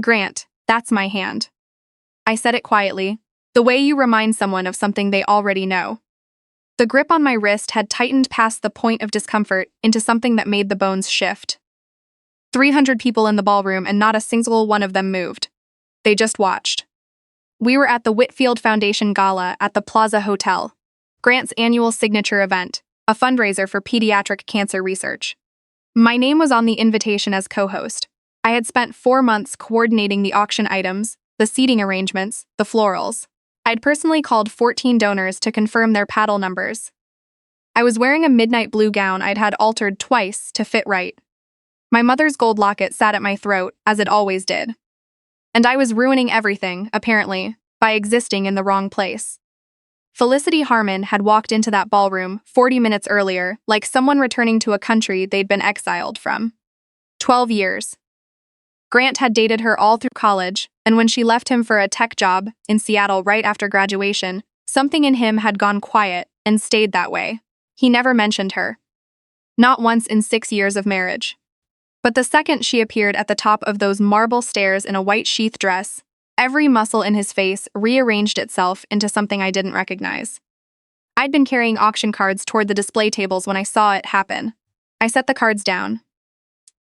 Grant, that's my hand. I said it quietly, the way you remind someone of something they already know. The grip on my wrist had tightened past the point of discomfort into something that made the bones shift. 300 people in the ballroom and not a single one of them moved. They just watched. We were at the Whitfield Foundation Gala at the Plaza Hotel, Grant's annual signature event, a fundraiser for pediatric cancer research. My name was on the invitation as co-host. I had spent 4 months coordinating the auction items, the seating arrangements, the florals. I'd personally called 14 donors to confirm their paddle numbers. I was wearing a midnight blue gown I'd had altered twice to fit right. My mother's gold locket sat at my throat, as it always did. And I was ruining everything, apparently, by existing in the wrong place. Felicity Harmon had walked into that ballroom 40 minutes earlier, like someone returning to a country they'd been exiled from. 12 years. Grant had dated her all through college, and when she left him for a tech job in Seattle right after graduation, something in him had gone quiet and stayed that way. He never mentioned her. Not once in 6 years of marriage. But the second she appeared at the top of those marble stairs in a white sheath dress, every muscle in his face rearranged itself into something I didn't recognize. I'd been carrying auction cards toward the display tables when I saw it happen. I set the cards down.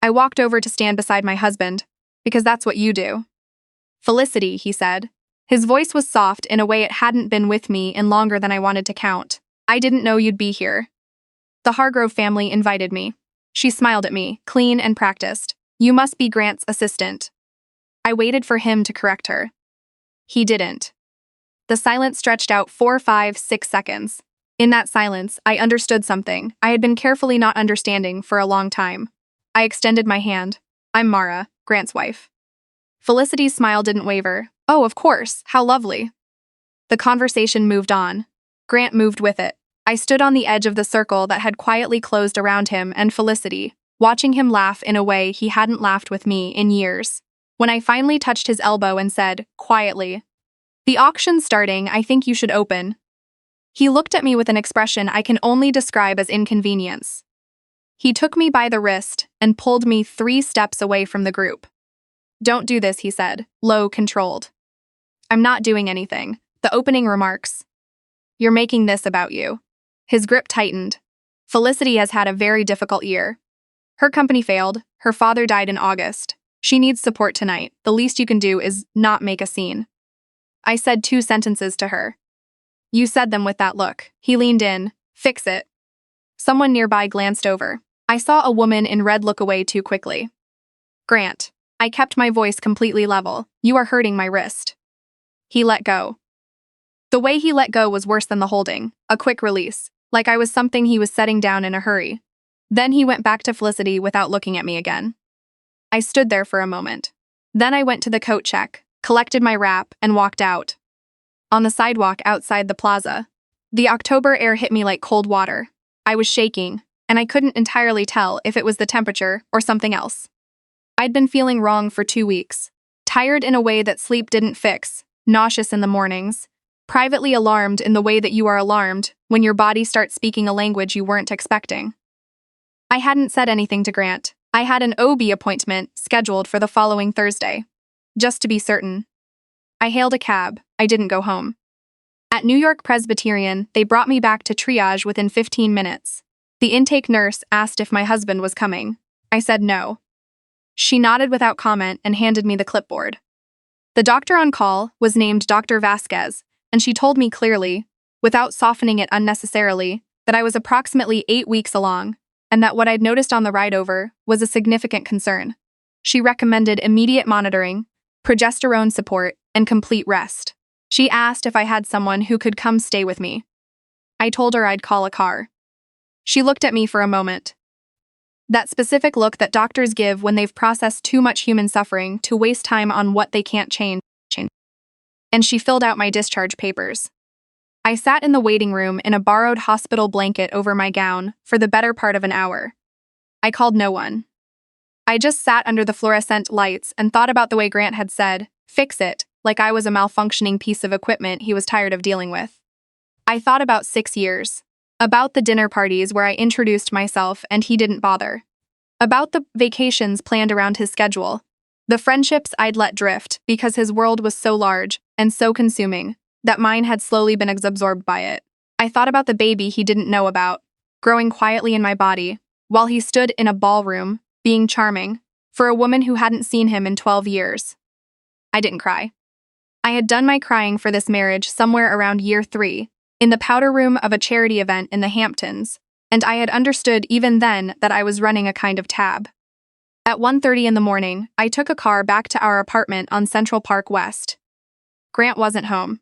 I walked over to stand beside my husband, because that's what you do. Felicity, he said. His voice was soft in a way it hadn't been with me in longer than I wanted to count. I didn't know you'd be here. The Hargrove family invited me. She smiled at me, clean and practiced. You must be Grant's assistant. I waited for him to correct her. He didn't. The silence stretched out 4, 5, 6 seconds. In that silence, I understood something I had been carefully not understanding for a long time. I extended my hand. I'm Mara, Grant's wife. Felicity's smile didn't waver. Oh, of course, how lovely. The conversation moved on. Grant moved with it. I stood on the edge of the circle that had quietly closed around him and Felicity, watching him laugh in a way he hadn't laughed with me in years. When I finally touched his elbow and said, quietly, "The auction's starting, I think you should open." He looked at me with an expression I can only describe as inconvenience. He took me by the wrist and pulled me 3 steps away from the group. Don't do this, he said, low, controlled. I'm not doing anything. The opening remarks. You're making this about you. His grip tightened. Felicity has had a very difficult year. Her company failed. Her father died in August. She needs support tonight. The least you can do is not make a scene. I said 2 sentences to her. You said them with that look. He leaned in. Fix it. Someone nearby glanced over. I saw a woman in red look away too quickly. Grant. I kept my voice completely level. You are hurting my wrist. He let go. The way he let go was worse than the holding. A quick release, like I was something he was setting down in a hurry. Then he went back to Felicity without looking at me again. I stood there for a moment. Then I went to the coat check, collected my wrap, and walked out. On the sidewalk outside the plaza, the October air hit me like cold water. I was shaking, and I couldn't entirely tell if it was the temperature or something else. I'd been feeling wrong for 2 weeks, tired in a way that sleep didn't fix, nauseous in the mornings, privately alarmed in the way that you are alarmed when your body starts speaking a language you weren't expecting. I hadn't said anything to Grant. I had an OB appointment scheduled for the following Thursday. Just to be certain. I hailed a cab. I didn't go home. At New York Presbyterian, they brought me back to triage within 15 minutes. The intake nurse asked if my husband was coming. I said no. She nodded without comment and handed me the clipboard. The doctor on call was named Dr. Vasquez, and she told me clearly, without softening it unnecessarily, that I was approximately 8 weeks along, and that what I'd noticed on the ride over was a significant concern. She recommended immediate monitoring, progesterone support, and complete rest. She asked if I had someone who could come stay with me. I told her I'd call a car. She looked at me for a moment. That specific look that doctors give when they've processed too much human suffering to waste time on what they can't change. And she filled out my discharge papers. I sat in the waiting room in a borrowed hospital blanket over my gown for the better part of an hour. I called no one. I just sat under the fluorescent lights and thought about the way Grant had said, "Fix it," like I was a malfunctioning piece of equipment he was tired of dealing with. I thought about 6 years. About the dinner parties where I introduced myself and he didn't bother. About the vacations planned around his schedule. The friendships I'd let drift because his world was so large and so consuming that mine had slowly been absorbed by it. I thought about the baby he didn't know about, growing quietly in my body, while he stood in a ballroom, being charming, for a woman who hadn't seen him in 12 years. I didn't cry. I had done my crying for this marriage somewhere around year 3, in the powder room of a charity event in the Hamptons, and I had understood even then that I was running a kind of tab. At 1:30 in the morning, I took a car back to our apartment on Central Park West. Grant wasn't home.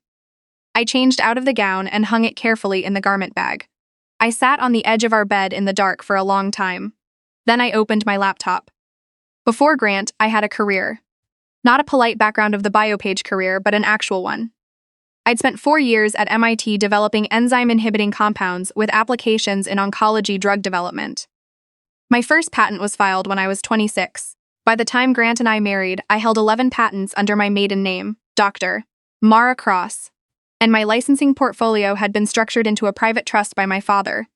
I changed out of the gown and hung it carefully in the garment bag. I sat on the edge of our bed in the dark for a long time. Then I opened my laptop. Before Grant, I had a career. Not a polite background of the bio page career, but an actual one. I'd spent 4 years at MIT developing enzyme-inhibiting compounds with applications in oncology drug development. My first patent was filed when I was 26. By the time Grant and I married, I held 11 patents under my maiden name, Dr. Mara Cross, and my licensing portfolio had been structured into a private trust by my father,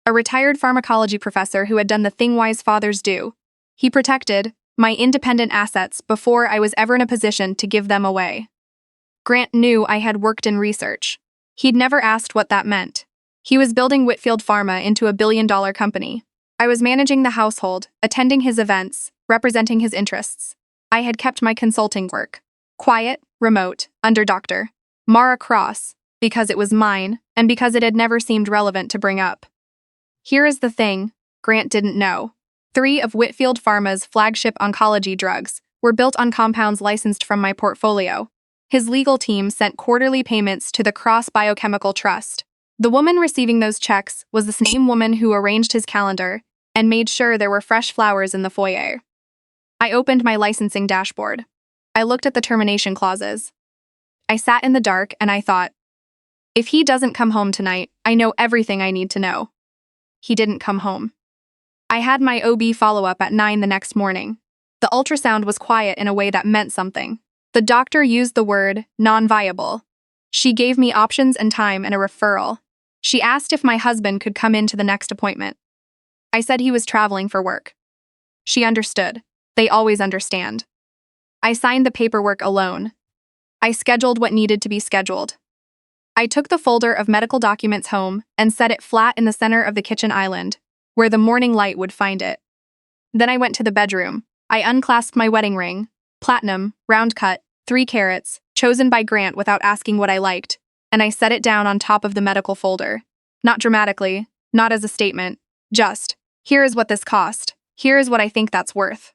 a retired pharmacology professor who had done the thing wise fathers do. He protected my independent assets before I was ever in a position to give them away. Grant knew I had worked in research. He'd never asked what that meant. He was building Whitfield Pharma into a billion-dollar company. I was managing the household, attending his events, representing his interests. I had kept my consulting work quiet, remote, under Dr. Mara Cross, because it was mine, and because it had never seemed relevant to bring up. Here is the thing Grant didn't know. 3 of Whitfield Pharma's flagship oncology drugs were built on compounds licensed from my portfolio. His legal team sent quarterly payments to the Cross Biochemical Trust. The woman receiving those checks was the same woman who arranged his calendar and made sure there were fresh flowers in the foyer. I opened my licensing dashboard. I looked at the termination clauses. I sat in the dark and I thought, if he doesn't come home tonight, I know everything I need to know. He didn't come home. I had my OB follow-up at 9 the next morning. The ultrasound was quiet in a way that meant something. The doctor used the word non-viable. She gave me options and time and a referral. She asked if my husband could come in to the next appointment. I said he was traveling for work. She understood. They always understand. I signed the paperwork alone. I scheduled what needed to be scheduled. I took the folder of medical documents home and set it flat in the center of the kitchen island, where the morning light would find it. Then I went to the bedroom. I unclasped my wedding ring, platinum, round cut, 3 carats, chosen by Grant without asking what I liked, and I set it down on top of the medical folder. Not dramatically, not as a statement, just, here is what this cost, here is what I think that's worth.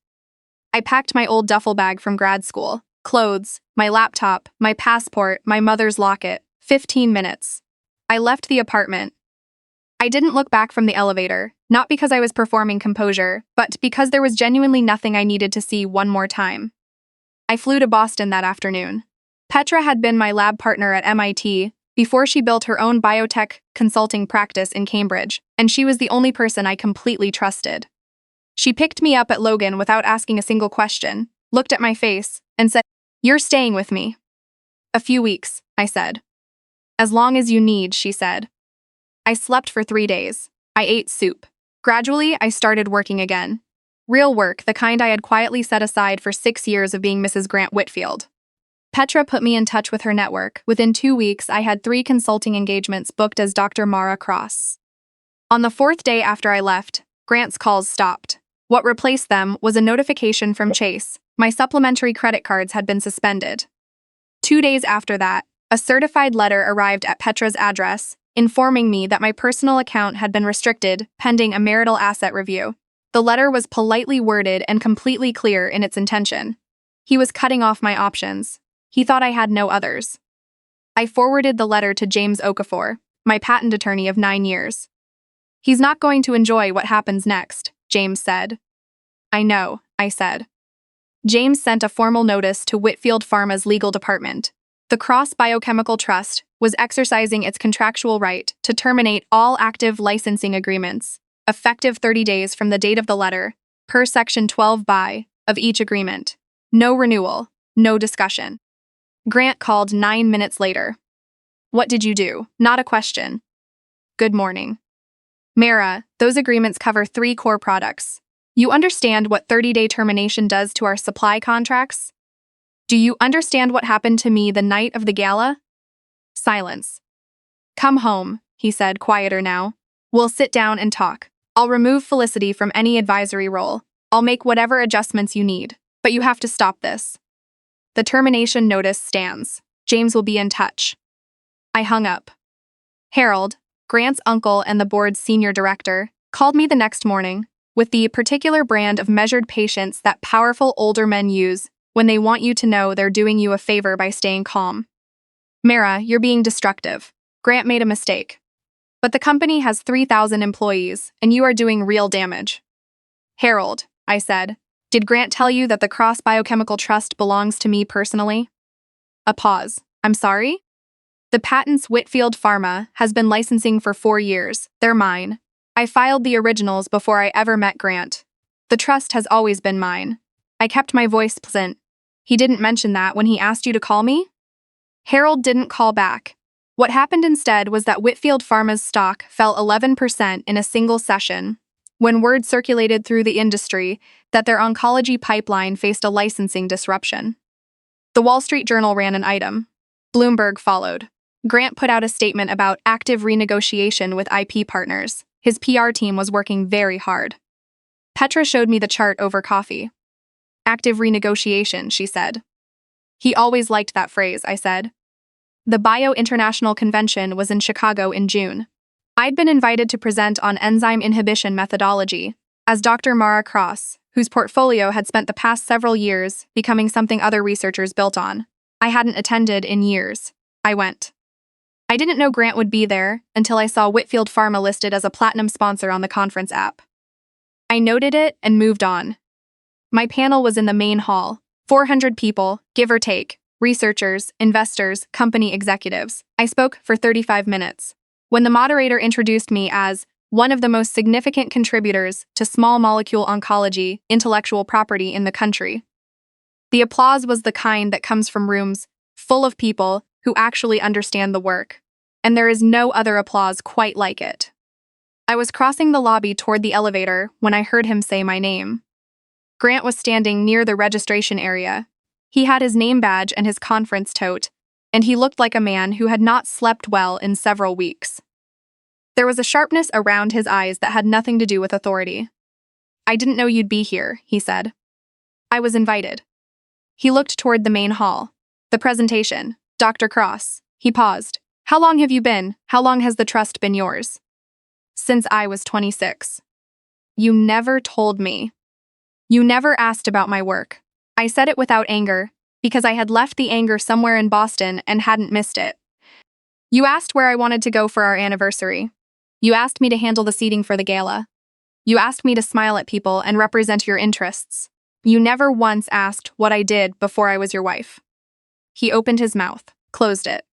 I packed my old duffel bag from grad school, clothes, my laptop, my passport, my mother's locket, 15 minutes. I left the apartment. I didn't look back from the elevator, not because I was performing composure, but because there was genuinely nothing I needed to see one more time. I flew to Boston that afternoon. Petra had been my lab partner at MIT before she built her own biotech consulting practice in Cambridge, and she was the only person I completely trusted. She picked me up at Logan without asking a single question, looked at my face, and said, "You're staying with me." "A few weeks," I said. "As long as you need," she said. I slept for 3 days. I ate soup. Gradually, I started working again. Real work, the kind I had quietly set aside for 6 years of being Mrs. Grant Whitfield. Petra put me in touch with her network. Within 2 weeks, I had 3 consulting engagements booked as Dr. Mara Cross. On the 4th day after I left, Grant's calls stopped. What replaced them was a notification from Chase. My supplementary credit cards had been suspended. 2 days after that, a certified letter arrived at Petra's address, informing me that my personal account had been restricted pending a marital asset review. The letter was politely worded and completely clear in its intention. He was cutting off my options. He thought I had no others. I forwarded the letter to James Okafor, my patent attorney of 9 years. "He's not going to enjoy what happens next," James said. "I know," I said. James sent a formal notice to Whitfield Pharma's legal department. The Cross Biochemical Trust was exercising its contractual right to terminate all active licensing agreements, effective 30 days from the date of the letter, per Section 12(b) of each agreement. No renewal, no discussion. Grant called 9 minutes later. "What did you do?" Not a question. "Good morning. Mara, those agreements cover 3 core products. You understand what 30-day termination does to our supply contracts? Do you understand what happened to me the night of the gala? Silence. Come home, he said, quieter now. We'll sit down and talk. I'll remove Felicity from any advisory role. I'll make whatever adjustments you need. But you have to stop this. The termination notice stands. James will be in touch. I hung up. Harold, Grant's uncle and the board's senior director, called me the next morning with the particular brand of measured patience that powerful older men use when they want you to know they're doing you a favor by staying calm. Mara, you're being destructive. Grant made a mistake. But the company has 3,000 employees, and you are doing real damage. Harold, I said, did Grant tell you that the Cross Biochemical Trust belongs to me personally? A pause. I'm sorry? The patents Whitfield Pharma has been licensing for 4 years. They're mine. I filed the originals before I ever met Grant. The trust has always been mine. I kept my voice pleasant. He didn't mention that when he asked you to call me? Harold didn't call back. What happened instead was that Whitfield Pharma's stock fell 11% in a single session, when word circulated through the industry that their oncology pipeline faced a licensing disruption. The Wall Street Journal ran an item. Bloomberg followed. Grant put out a statement about active renegotiation with IP partners. His PR team was working very hard. Petra showed me the chart over coffee. Active renegotiation, she said. He always liked that phrase, I said. The Bio International Convention was in Chicago in June. I'd been invited to present on enzyme inhibition methodology, as Dr. Mara Cross, whose portfolio had spent the past several years becoming something other researchers built on. I hadn't attended in years. I went. I didn't know Grant would be there until I saw Whitfield Pharma listed as a platinum sponsor on the conference app. I noted it and moved on. My panel was in the main hall, 400 people, give or take, researchers, investors, company executives. I spoke for 35 minutes. When the moderator introduced me as one of the most significant contributors to small molecule oncology intellectual property in the country, the applause was the kind that comes from rooms full of people who actually understand the work, and there is no other applause quite like it. I was crossing the lobby toward the elevator when I heard him say my name. Grant was standing near the registration area. He had his name badge and his conference tote, and he looked like a man who had not slept well in several weeks. There was a sharpness around his eyes that had nothing to do with authority. I didn't know you'd be here, he said. I was invited. He looked toward the main hall. The presentation. Dr. Cross. He paused. How long have you been? How long has the trust been yours? Since I was 26. You never told me. You never asked about my work. I said it without anger, because I had left the anger somewhere in Boston and hadn't missed it. You asked where I wanted to go for our anniversary. You asked me to handle the seating for the gala. You asked me to smile at people and represent your interests. You never once asked what I did before I was your wife. He opened his mouth, closed it.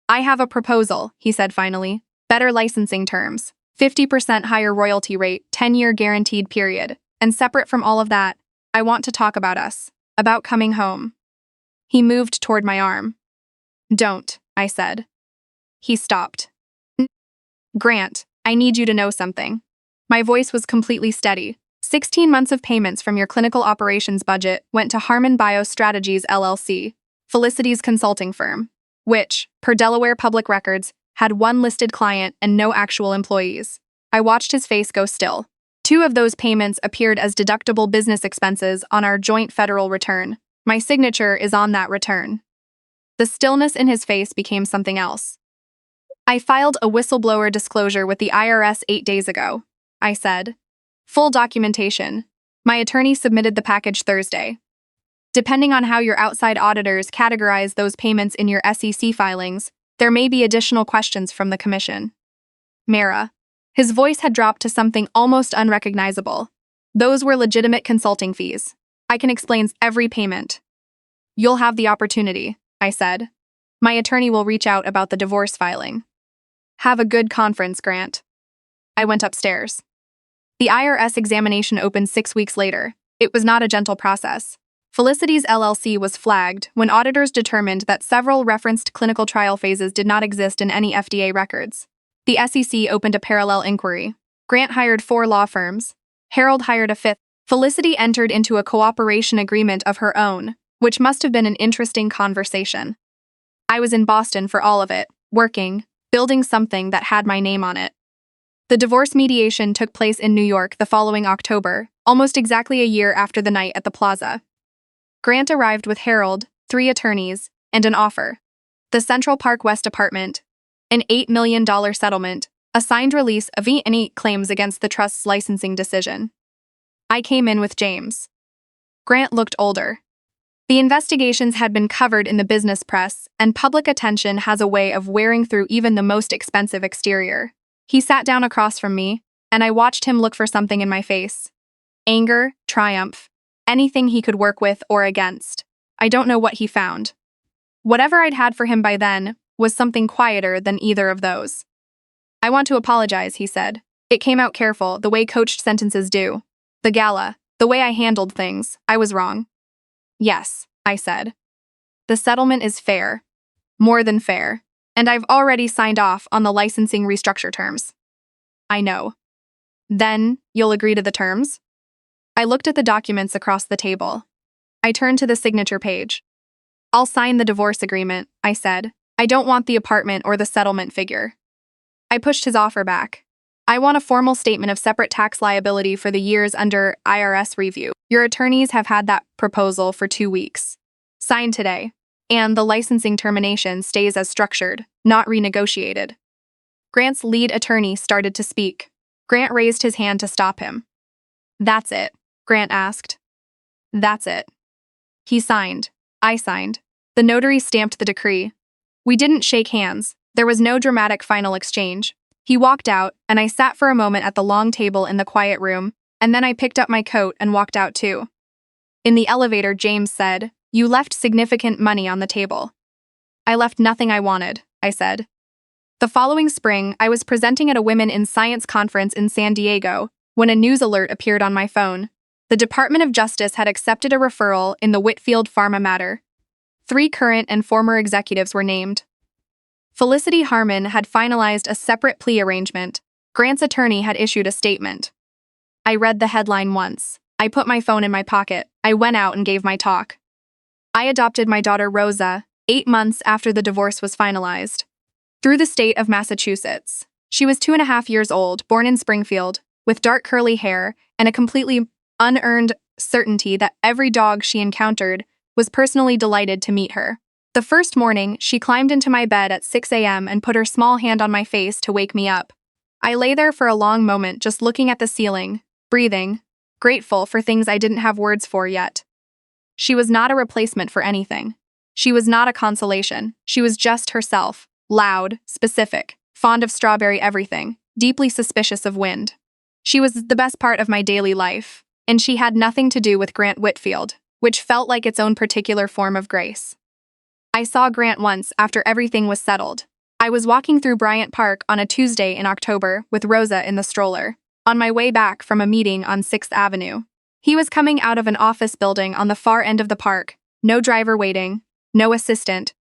I have a proposal, he said finally. Better licensing terms, 50% higher royalty rate, 10-year guaranteed period. And separate from all of that, I want to talk about us, about coming home. He moved toward my arm. Don't, I said. He stopped. Grant, I need you to know something. My voice was completely steady. 16 months of payments from your clinical operations budget went to Harmon Biostrategies LLC, Felicity's consulting firm, which, per Delaware public records, had one listed client and no actual employees. I watched his face go still. 2 of those payments appeared as deductible business expenses on our joint federal return. My signature is on that return. The stillness in his face became something else. I filed a whistleblower disclosure with the IRS 8 days ago, I said. Full documentation. My attorney submitted the package Thursday. Depending on how your outside auditors categorize those payments in your SEC filings, there may be additional questions from the commission. Mara. His voice had dropped to something almost unrecognizable. Those were legitimate consulting fees. I can explain every payment. You'll have the opportunity, I said. My attorney will reach out about the divorce filing. Have a good conference, Grant. I went upstairs. The IRS examination opened 6 weeks later. It was not a gentle process. Felicity's LLC was flagged when auditors determined that several referenced clinical trial phases did not exist in any FDA records. The SEC opened a parallel inquiry. Grant hired 4 law firms. Harold hired a 5th. Felicity entered into a cooperation agreement of her own, which must have been an interesting conversation. I was in Boston for all of it, working, building something that had my name on it. The divorce mediation took place in New York the following October, almost exactly a year after the night at the plaza. Grant arrived with Harold, 3 attorneys, and an offer. The Central Park West apartment, an $8 million settlement, a signed release of any claims against the trust's licensing decision. I came in with James. Grant looked older. The investigations had been covered in the business press, and public attention has a way of wearing through even the most expensive exterior. He sat down across from me, and I watched him look for something in my face. Anger, triumph, anything he could work with or against. I don't know what he found. Whatever I'd had for him by then was something quieter than either of those. I want to apologize, he said. It came out careful, the way coached sentences do. The gala, the way I handled things, I was wrong. Yes, I said. The settlement is fair. More than fair. And I've already signed off on the licensing restructure terms. I know. Then, you'll agree to the terms? I looked at the documents across the table. I turned to the signature page. I'll sign the divorce agreement, I said. I don't want the apartment or the settlement figure. I pushed his offer back. I want a formal statement of separate tax liability for the years under IRS review. Your attorneys have had that proposal for 2 weeks. Signed today. And the licensing termination stays as structured, not renegotiated. Grant's lead attorney started to speak. Grant raised his hand to stop him. That's it, Grant asked. That's it. He signed. I signed. The notary stamped the decree. We didn't shake hands. There was no dramatic final exchange. He walked out, and I sat for a moment at the long table in the quiet room, and then I picked up my coat and walked out too. In the elevator, James said, "You left significant money on the table." I left nothing I wanted, I said. The following spring, I was presenting at a Women in Science conference in San Diego when a news alert appeared on my phone. The Department of Justice had accepted a referral in the Whitfield Pharma matter. 3 current and former executives were named. Felicity Harmon had finalized a separate plea arrangement. Grant's attorney had issued a statement. I read the headline once. I put my phone in my pocket. I went out and gave my talk. I adopted my daughter Rosa 8 months after the divorce was finalized. Through the state of Massachusetts. She was 2.5 years old, born in Springfield, with dark curly hair and a completely unearned certainty that every dog she encountered was personally delighted to meet her. The first morning, she climbed into my bed at 6 a.m. and put her small hand on my face to wake me up. I lay there for a long moment just looking at the ceiling, breathing, grateful for things I didn't have words for yet. She was not a replacement for anything. She was not a consolation. She was just herself, loud, specific, fond of strawberry everything, deeply suspicious of wind. She was the best part of my daily life, and she had nothing to do with Grant Whitfield, which felt like its own particular form of grace. I saw Grant once after everything was settled. I was walking through Bryant Park on a Tuesday in October with Rosa in the stroller, on my way back from a meeting on 6th Avenue. He was coming out of an office building on the far end of the park, no driver waiting, no assistant,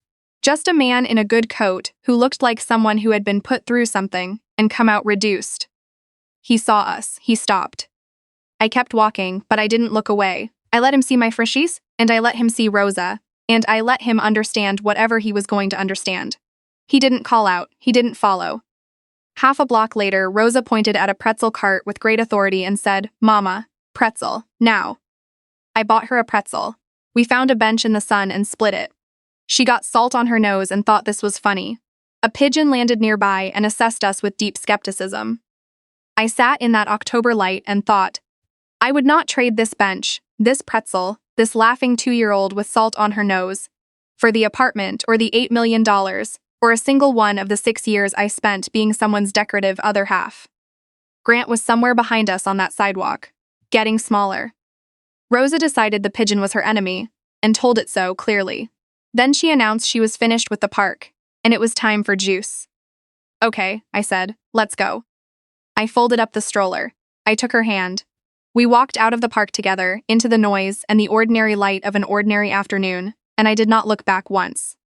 just a man in a good coat who looked like someone who had been put through something and come out reduced. He saw us. He stopped. I kept walking, but I didn't look away. I let him see my frishies, and I let him see Rosa, and I let him understand whatever he was going to understand. He didn't call out. He didn't follow. Half a block later, Rosa pointed at a pretzel cart with great authority and said, "Mama, pretzel, now." I bought her a pretzel. We found a bench in the sun and split it. She got salt on her nose and thought this was funny. A pigeon landed nearby and assessed us with deep skepticism. I sat in that October light and thought, I would not trade this bench, this pretzel, this laughing 2-year-old with salt on her nose, for the apartment or the $8 million, or a single one of the 6 years I spent being someone's decorative other half. Grant was somewhere behind us on that sidewalk, getting smaller. Rosa decided the pigeon was her enemy, and told it so clearly. Then she announced she was finished with the park, and it was time for juice. "Okay," I said, "let's go." I folded up the stroller. I took her hand. We walked out of the park together, into the noise and the ordinary light of an ordinary afternoon, and I did not look back once.